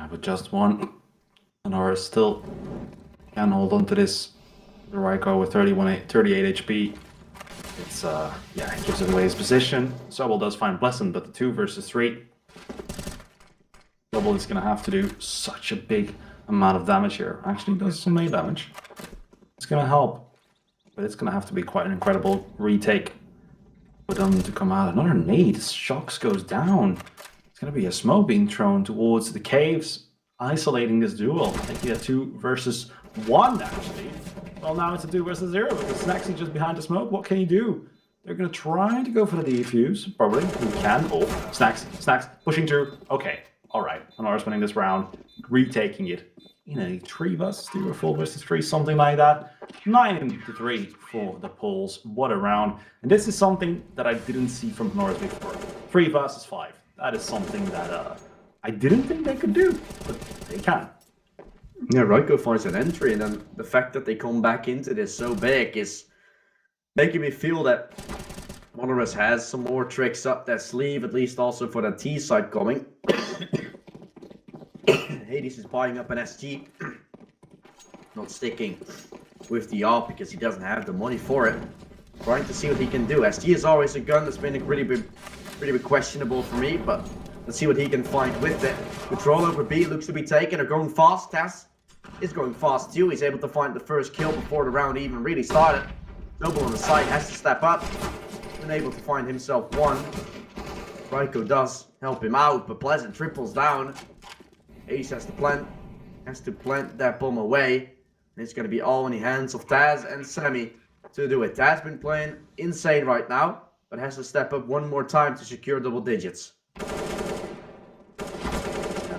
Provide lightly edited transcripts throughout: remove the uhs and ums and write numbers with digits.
Yeah, but just one. Honoris still can hold on to this. The Raiko with 38 HP. It's, yeah, it gives away his position. Sobel does find Blessing, but the 2 versus 3. Sobel is going to have to do such a big amount of damage here. Actually, does some melee damage. It's going to help, but it's going to have to be quite an incredible retake for them to come out. Another nade. Shocks goes down. It's going to be a smoke being thrown towards the caves, isolating this duel. Making a 2 versus 1, actually. Well, now it's a 2 versus 0 because Snaxy just behind the smoke. What can he do? They're going to try to go for the defuse. Probably. He can. Oh, Snacks, pushing through. Okay. All right. Honoris winning this round. Retaking it. You know, 3 versus 2 or 4 versus 3, something like that. 9-3 for the Poles. What a round. And this is something that I didn't see from Honoris before. 3 versus 5. That is something that I didn't think they could do, but they can. Yeah, Raiko finds an entry, and then the fact that they come back into this so big is making me feel that Honoris has some more tricks up their sleeve, at least also for the T side coming. Hades is buying up an SG, not sticking with the ARP because he doesn't have the money for it. Trying to see what he can do. SG is always a gun that's been a pretty bit questionable for me, but let's see what he can find with it. Control over B looks to be taken. They're going fast. Taz is going fast too. He's able to find the first kill before the round even really started. Noble on the side has to step up. Been able to find himself one. Raiko does help him out, but Pleasant triples down. Ace has to plant that bomb away. And it's going to be all in the hands of Taz and Sammy to do it. Taz been playing insane right now, but has to step up one more time to secure double digits.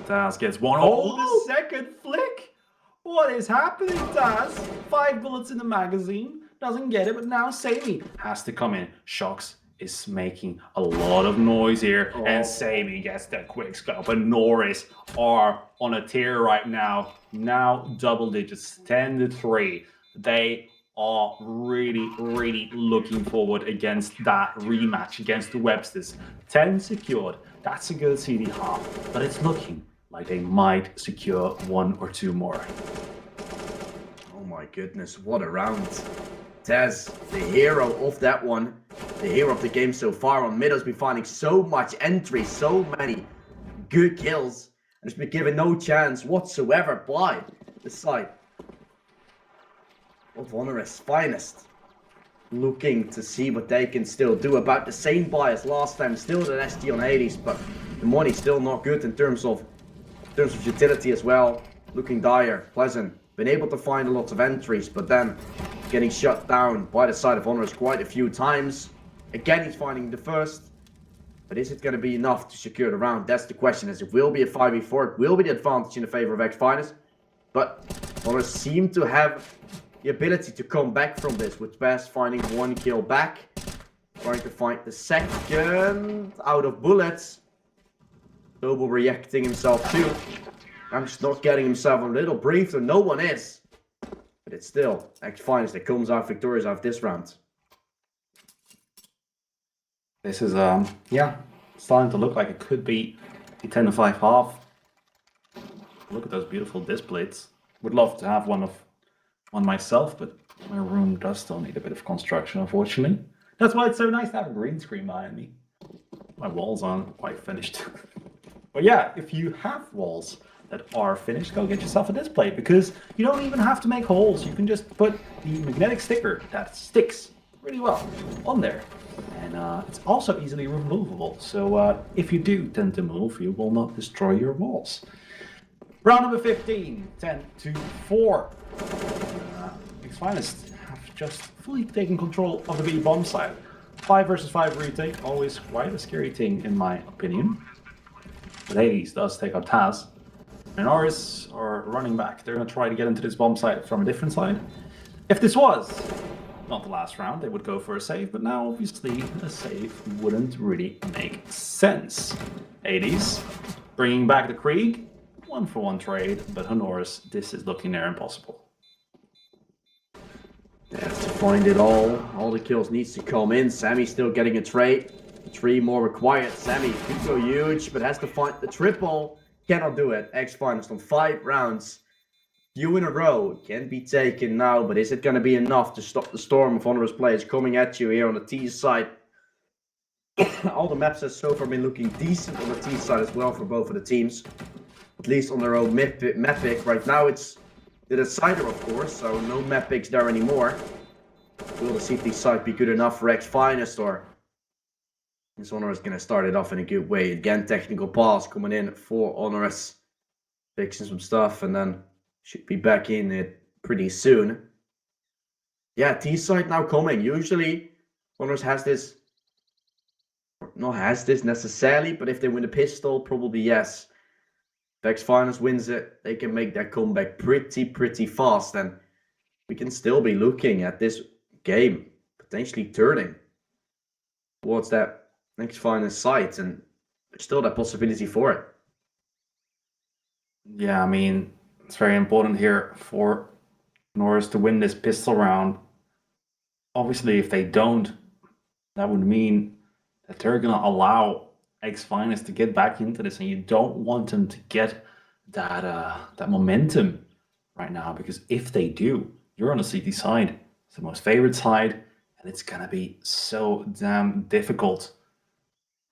Taz gets one. Oh, the second flick! What is happening, Taz? 5 bullets in the magazine. Doesn't get it, but now Sammy has to come in. Shocks is making a lot of noise here, and Sammy gets the quick scope. And Honoris are on a tear right now. Now double digits, 10-3. They are really looking forward against that rematch against the Websters. 10 secured. That's a good CD half, but it's looking like they might secure 1 or 2 more. Oh my goodness, what a round. Taz, the hero of that one, the hero of the game so far on mid, has been finding so much entry, so many good kills, and has been given no chance whatsoever by the side of Honoris' finest. Looking to see what they can still do. About the same buy as last time, still an SG on Hades, but the money's still not good in terms of utility as well. Looking dire. Pleasant been able to find a lot of entries, but then getting shut down by the side of Honoris quite a few times. Again, he's finding the first, but is it going to be enough to secure the round? That's the question, as it will be a 5v4. It will be the advantage in the favor of X-Finest, but Honoris seem to have the ability to come back from this, with Bass finding 1 kill back. Trying to find the second out of bullets. Noble reacting himself too. I'm just not getting himself a little breather. No one is. But it's still X-Finest that comes out victorious out of this round. This is, yeah, starting to look like it could be a 10-5 half. Look at those beautiful displays. Would love to have one myself, but my room does still need a bit of construction, unfortunately. That's why it's so nice to have a green screen behind me. My walls aren't quite finished. But yeah, if you have walls that are finished, go get yourself a display, because you don't even have to make holes. You can just put the magnetic sticker that sticks really well on there. And it's also easily removable. So if you do tend to move, you will not destroy your walls. Round number 15, 10-4. X-Finest have just fully taken control of the B bomb side. 5 versus 5 retake, always quite a scary thing in my opinion. But Hades does take up Taz. And Honoris are running back. They're going to try to get into this bomb site from a different side. If this was not the last round, they would go for a save, but now obviously a save wouldn't really make sense. Hades bringing back the Krieg. 1-for-1 trade, but Honoris, this is looking near impossible. Has to find it all. All the kills needs to come in. Sammy's still getting a trade. 3 more required. Sammy could go huge, but has to find the triple. cannot do it. X-Finest on 5 rounds. Few in a row can be taken now, but is it going to be enough to stop the storm of HONORIS players coming at you here on the T side? All the maps have so far been looking decent on the T side as well for both of the teams. At least on their own map pick. Right now it's the decider, of course, so no map picks there anymore. Will the CT side be good enough for X-Finest, or is HONORIS going to start it off in a good way? Again, technical pause coming in for HONORIS. Fixing some stuff and then should be back in it pretty soon. Yeah, T side now coming. Usually HONORIS has this, not has this necessarily, but if they win the pistol, probably yes. If X-Finest wins it, they can make that comeback pretty fast, and we can still be looking at this game potentially turning towards that X-Finest side, and there's still that possibility for it. Yeah, I mean, it's very important here for HONORIS to win this pistol round. Obviously, if they don't, that would mean that they're going to allow X-Finest to get back into this, and you don't want them to get that momentum right now, because if they do, you're on the CT side. It's the most favorite side, and it's going to be so damn difficult to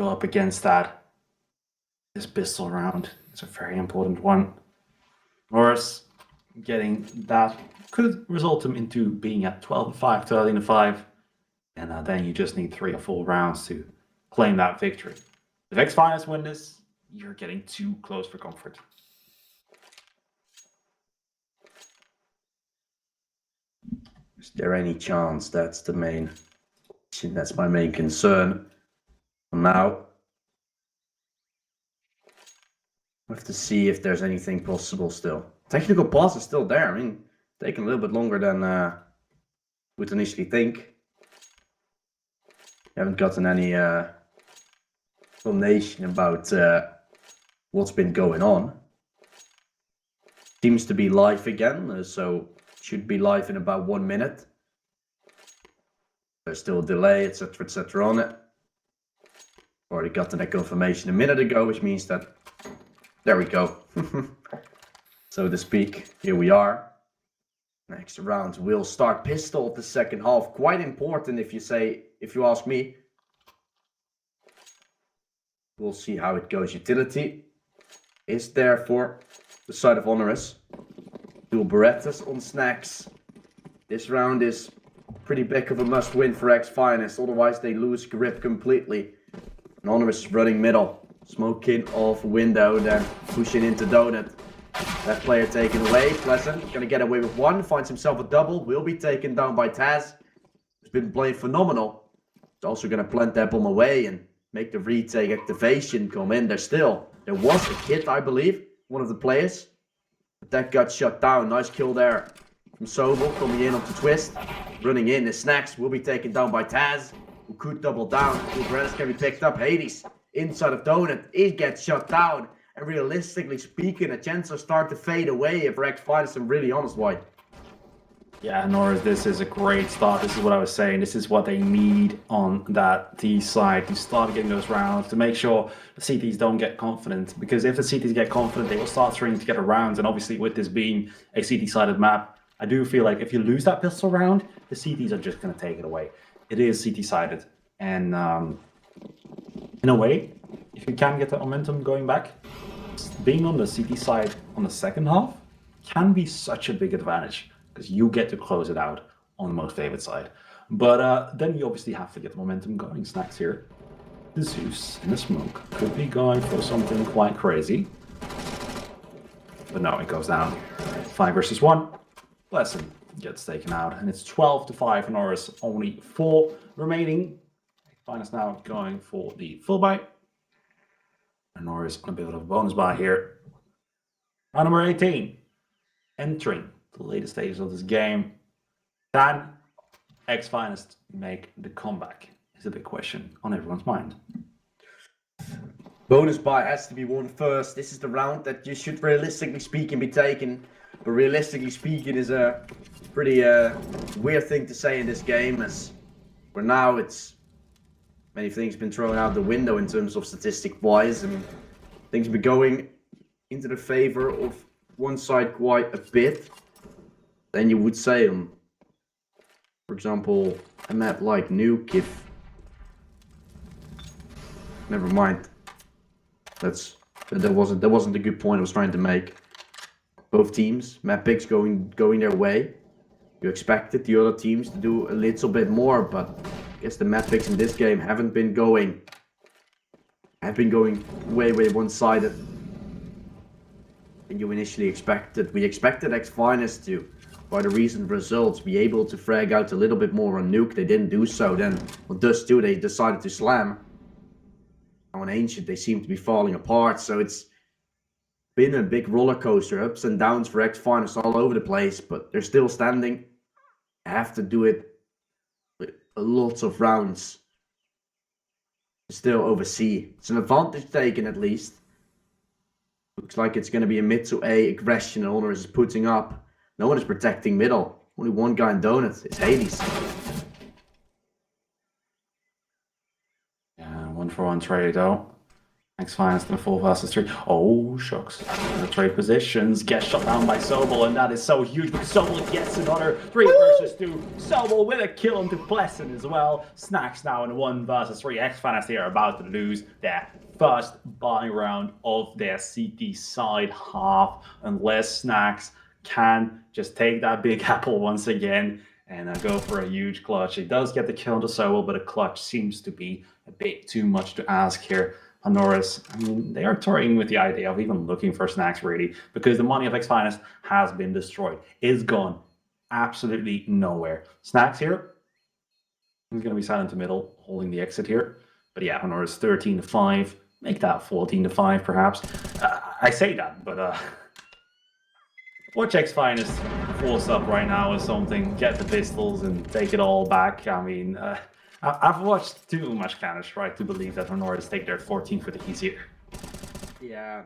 go up against that. This pistol round is a very important one. HONORIS getting that could result them into being at 12-5, 13-5, and then you just need 3 or 4 rounds to claim that victory. If X-Finest win this, you're getting too close for comfort. Is there any chance? That's the main, that's my main concern. Now, we have to see if there's anything possible still. Technical pause is still there. I mean, taking a little bit longer than would initially think. Haven't gotten any explanation about what's been going on. Seems to be live again, so should be live in about 1 minute. There's still a delay, etc. on it. Already got that confirmation a minute ago, which means that there we go. So to speak, here we are. Next round will start pistol the second half. Quite important if you ask me. We'll see how it goes. Utility is there for the side of HONORIS. Dual Berettas on snacks. This round is pretty big of a must win for X-Finest, otherwise they lose grip completely. And HONORIS is running middle. Smoking off window, then pushing into Donut. That player taken away. Pleasant gonna get away with 1. Finds himself a double. Will be taken down by Taz. Who's been playing phenomenal. He's also gonna plant that bomb away and make the retake activation come in. There was a hit, I believe, one of the players. But that got shut down. Nice kill there from Sobel coming in onto Twist. Running in. The snacks will be taken down by Taz, who could double down. Berettas can be picked up. Hades inside of Donut, it gets shut down, and realistically speaking, a chance to start to fade away if X-Finest, I'm really honest, White. Yeah, HONORIS, this is a great start. This is what I was saying. This is what they need on that T side to start getting those rounds, to make sure the CTs don't get confident. Because if the CTs get confident, they will start stringing together rounds. And obviously, with this being a CT-sided map, I do feel like if you lose that pistol round, the CTs are just going to take it away. It is CT-sided. And in a way, if you can get the momentum going back, being on the CT side on the second half can be such a big advantage, because you get to close it out on the most favored side. But then you obviously have to get the momentum going. Snacks here. The Zeus in the smoke could be going for something quite crazy. But no, it goes down. 5 versus 1. Blessing gets taken out, and it's 12-5. HONORIS only 4 remaining. X-Finest now going for the full buy. HONORIS on a bit of a bonus buy here. Round number 18. Entering the latest stages of this game. Can X-Finest make the comeback? Is a big question on everyone's mind. Bonus buy has to be won first. This is the round that you should, realistically speaking, be taken. But realistically speaking is a pretty weird thing to say in this game, as for now it's many things been thrown out the window in terms of statistic wise, and things been going into the favor of one side quite a bit, then you would say for example, a map like Nuke, if never mind. That wasn't the good point I was trying to make. Both teams, map picks going their way. You expected the other teams to do a little bit more, but I guess the map picks in this game have been going way one-sided than you initially expected. We expected X-Finest to, by the recent results, be able to frag out a little bit more on Nuke. They didn't do so. Then on Dust 2 they decided to slam. On Ancient they seem to be falling apart, so it's been a big roller coaster, ups and downs for X-Finest all over the place, but they're still standing. Have to do it with lots of rounds to still oversee. It's an advantage taken at least. Looks like it's going to be a mid to A aggression and HONORIS is putting up. No one is protecting middle. Only one guy in Donut. It's Hades. Yeah, 1-for-1 trade though. X-Finest in 4 versus 3. Oh, shucks. The trade positions get shut down by Sobel, and that is so huge because Sobel gets another 3 versus 2. Sobel with a kill into Pleasant as well. Snacks now in 1 versus 3. X-Finest here about to lose their first buying round of their CT side half, unless Snacks can just take that big apple once again and go for a huge clutch. He does get the kill into Sobel, but a clutch seems to be a bit too much to ask here. HONORIS, I mean, they are toying with the idea of even looking for Snacks, really, because the money of X-Finest has been destroyed. It's gone absolutely nowhere. Snacks here, he's going to be silent to middle, holding the exit here. But yeah, HONORIS 13-5, make that 14-5 perhaps. I say that, but watch X-Finest force up right now with something, get the pistols and take it all back. I mean, I've watched too much Counter-Strike to believe that HONORIS take their 14 for the easier. Yeah,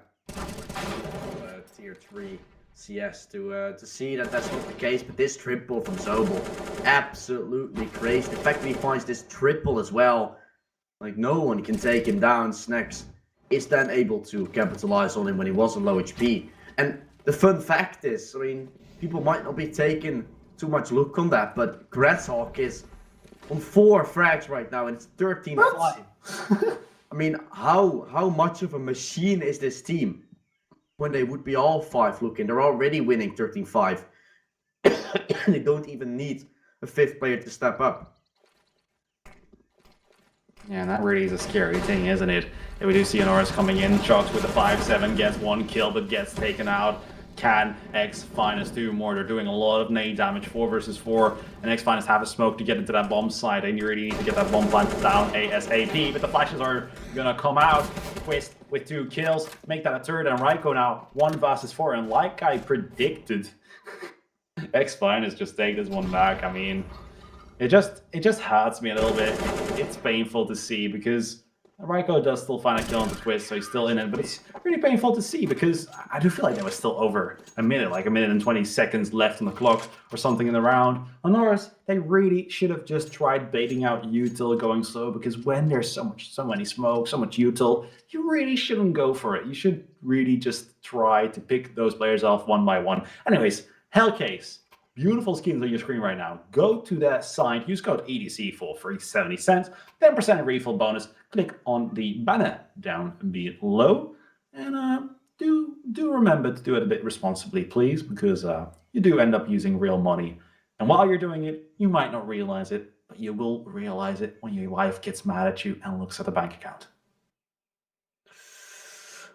tier 3 CS to see that that's not the case, but this triple from Sobel, absolutely crazy. The fact that he finds this triple as well, like no one can take him down. Snacks is then able to capitalize on him when he was on low HP. And the fun fact is, I mean, people might not be taking too much look on that, but Gretshawk is on 4 frags right now, and it's 13-5. I mean, how much of a machine is this team when they would be all 5 looking? They're already winning 13-5. They don't even need a 5th player to step up. Yeah, and that really is a scary thing, isn't it? If we do see HONORIS coming in, Chucks with a 5-7, gets 1 kill, but gets taken out. Can X-Finest do more? They're doing a lot of nade damage, 4 versus 4, and X-Finest have a smoke to get into that bomb site, and you really need to get that bomb planted down ASAP, but the flashes are gonna come out. Twist with 2 kills, make that a third, and Raiko now 1 versus 4, and like I predicted, X-Finest just take this one back. I mean, it just hurts me a little bit. It's painful to see because Raiko does still find a kill on the twist, so he's still in it, but it's really painful to see because I do feel like there was still over a minute, like 1 minute and 20 seconds left on the clock or something in the round. HONORIS, they really should have just tried baiting out util going slow, because when there's so many smoke, so much util, you really shouldn't go for it. You should really just try to pick those players off one by one. Anyways, Hellcase. Beautiful skins on your screen right now. Go to that site, use code EDC for free 70 cents, 10% refill bonus. Click on the banner down below. And do remember to do it a bit responsibly, please, because you do end up using real money. And while you're doing it, you might not realize it, but you will realize it when your wife gets mad at you and looks at the bank account.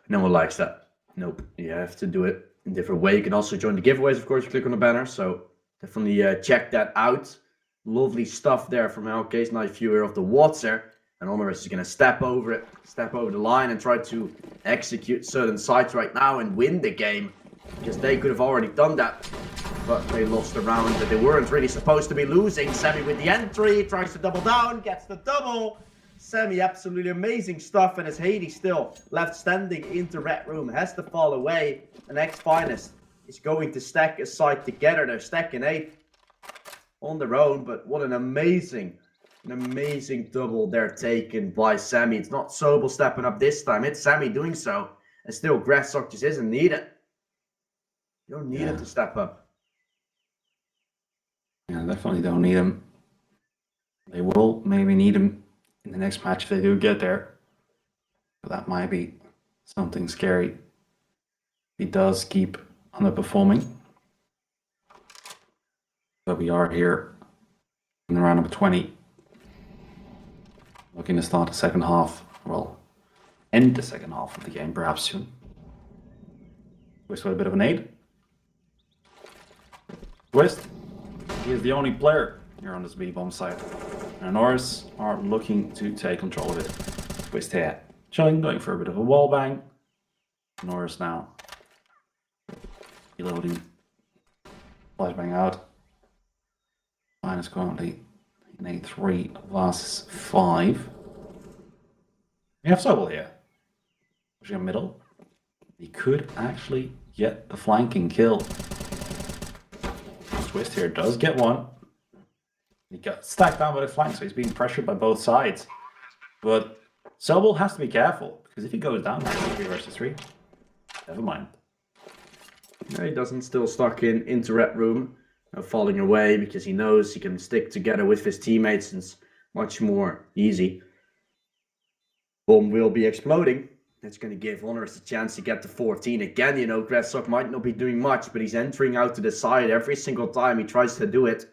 No one likes that. Nope. You have to do it in a different way. You can also join the giveaways, of course, click on the banner. So definitely check that out. Lovely stuff there from Hellcase. Nice viewer of the Watcher. And HONORIS is going to step over the line and try to execute certain sites right now and win the game. Because they could have already done that. But they lost a round that they weren't really supposed to be losing. Semi with the entry, tries to double down, gets the double. Semi, absolutely amazing stuff. And as Hades still left standing into Red Room, has to fall away. And X-Finest is going to stack a side together. They're stacking 8 on their own, but what an amazing double they're taken by Sammy. It's not Sobel stepping up this time, it's Sammy doing so. And still, Grassock just isn't needed. You don't need him Yeah. to step up. Yeah, definitely don't need him. They will maybe need him in the next match if they do get there. But that might be something scary. He does keep underperforming. But we are here in the round number 20. Looking to start the second half. Well, end the second half of the game perhaps soon. Twist with a bit of an aid. Twist. He is the only player here on this B-bomb side. And HONORIS are looking to take control of it. Twist here. Chilling, going for a bit of a wall bang. HONORIS now. Reloading. Flashbang out. Mine is currently in a 3 versus 5. We have Sobel here. Pushing in middle. He could actually get the flanking kill. Twist here does get one. He got stacked down by the flank, so he's being pressured by both sides. But Sobel has to be careful, because if he goes down 3 versus 3, never mind. Yeah, he doesn't still stuck into Red Room, falling away because he knows he can stick together with his teammates and it's much more easy. Bomb will be exploding. That's going to give HONORIS a chance to get to 14 again. You know, Grassock might not be doing much, but he's entering out to the side every single time he tries to do it.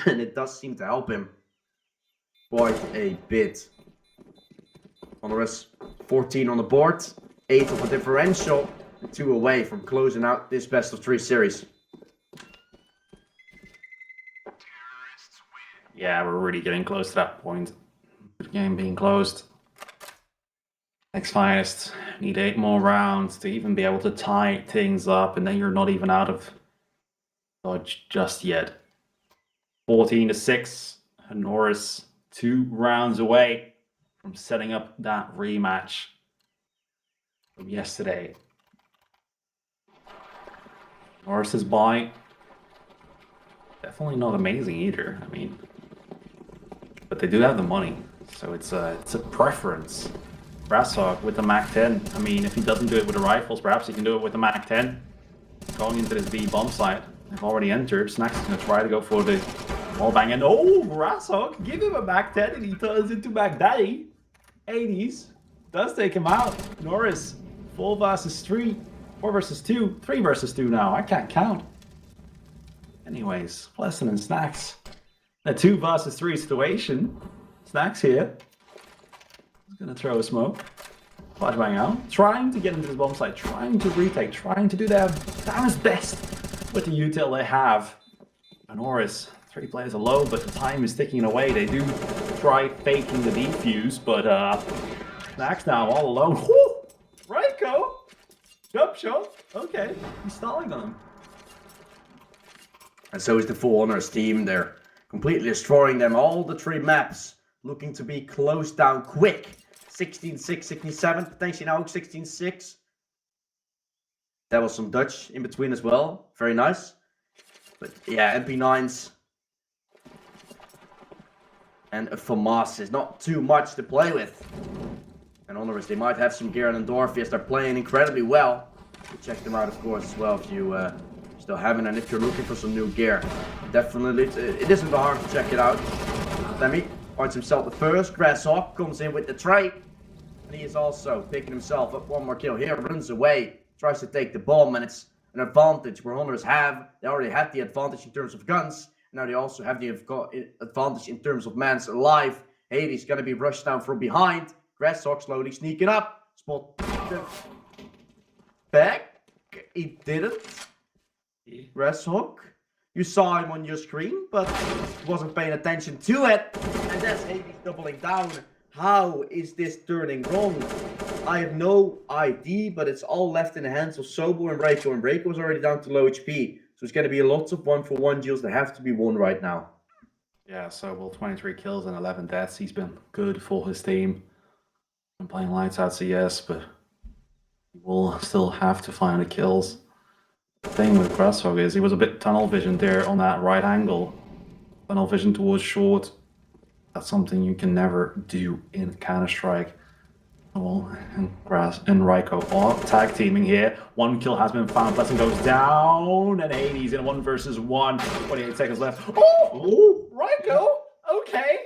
And it does seem to help him quite a bit. HONORIS 14 on the board, 8 of a differential, and 2 away from closing out this best of 3 series. Yeah, we're really getting close to that point. The game being closed. Next finest, need 8 more rounds to even be able to tie things up, and then you're not even out of dodge just yet. 14-6, HONORIS 2 rounds away from setting up that rematch from yesterday. HONORIS is by. Definitely not amazing either. I mean, but they do have the money, so it's a preference. Grassock with the MAC-10. I mean, if he doesn't do it with the rifles, perhaps he can do it with the MAC-10. Going into this B bomb site. They've already entered. Snacks is going to try to go for the wall bang. And oh, Grassock, give him a MAC-10 and he turns into Mac Daddy. 80s. Does take him out. HONORIS, 4 versus 3. 4 versus 2. 3 versus 2 now. I can't count. Anyways, Pleasant and Snacks. A 2 versus 3 situation. Snacks here. He's gonna throw a smoke. Flashbang out. Trying to get into this bomb site. Trying to retake. Trying to do their damnest best with the util they have. HONORIS, 3 players alone, but the time is ticking away. They do try faking the defuse, but Snacks now all alone. Woo! Raiko! Jump shot. Okay, he's stalling on him. And so is the full HONORIS team. They're completely destroying them. All the 3 maps looking to be closed down quick. 16-6, 16-7, potentially now 16-6. There was some Dutch in between as well. Very nice. But yeah, MP9s and a FAMAS is not too much to play with. And HONORIS, they might have some gear and Endorpheus. They're playing incredibly well. You check them out, of course, as well if you still haven't. And if you're looking for some new gear, definitely, it isn't hard to check it out. Demi finds himself the first. Grassock comes in with the trade. And he is also picking himself up 1 more kill here. Runs away. Tries to take the bomb. And it's an advantage where HONORIS have. They already had the advantage in terms of guns. Now they also have the advantage in terms of man's alive. Hades going to be rushed down from behind. Grassock slowly sneaking up. Spot the back. He didn't. Grassock. You saw him on your screen, but wasn't paying attention to it. And that's Hades doubling down. How is this turning wrong? I have no idea, but it's all left in the hands of Sobel and Raiko. And Raiko is already down to low HP. So it's going to be lots of 1-for-1 deals that have to be won right now. Yeah, Sobel, 23 kills and 11 deaths. He's been good for his team. Been playing lights out CS, but he will still have to find the kills. The thing with Grassock is he was a bit tunnel vision there on that right angle. Tunnel vision towards short. That's something you can never do in Counter-Strike. And Grass and Raiko are tag teaming here. One kill has been found. Blessing goes down, and Hades in 1 versus 1. 28 seconds left. Oh, Raiko. Okay,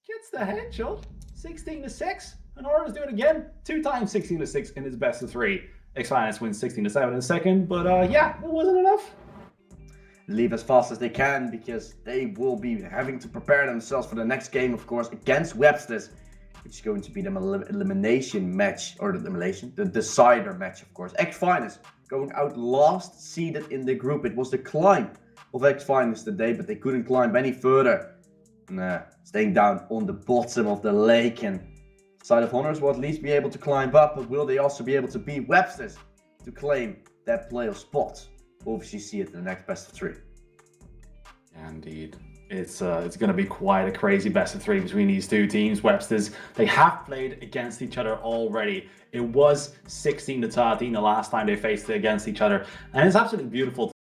gets the headshot. 16-6. HONORIS do it again. 2 times 16-6 in his best of 3. X-Finest wins 16-7 in a second, but yeah, it wasn't enough. Leave as fast as they can because they will be having to prepare themselves for the next game, of course, against Webster's, which is going to be the elimination match, or the decider match, of course. X-Finest going out last seeded in the group. It was the climb of X-Finest today, but they couldn't climb any further. And staying down on the bottom of the lake, and side of HONORIS will at least be able to climb up, but will they also be able to beat Webster's to claim that playoff spot? We'll obviously see it in the next best of 3. Yeah, indeed. It's going to be quite a crazy best of 3 between these two teams. Webster's, they have played against each other already. It was 16-13 the last time they faced against each other, and it's absolutely beautiful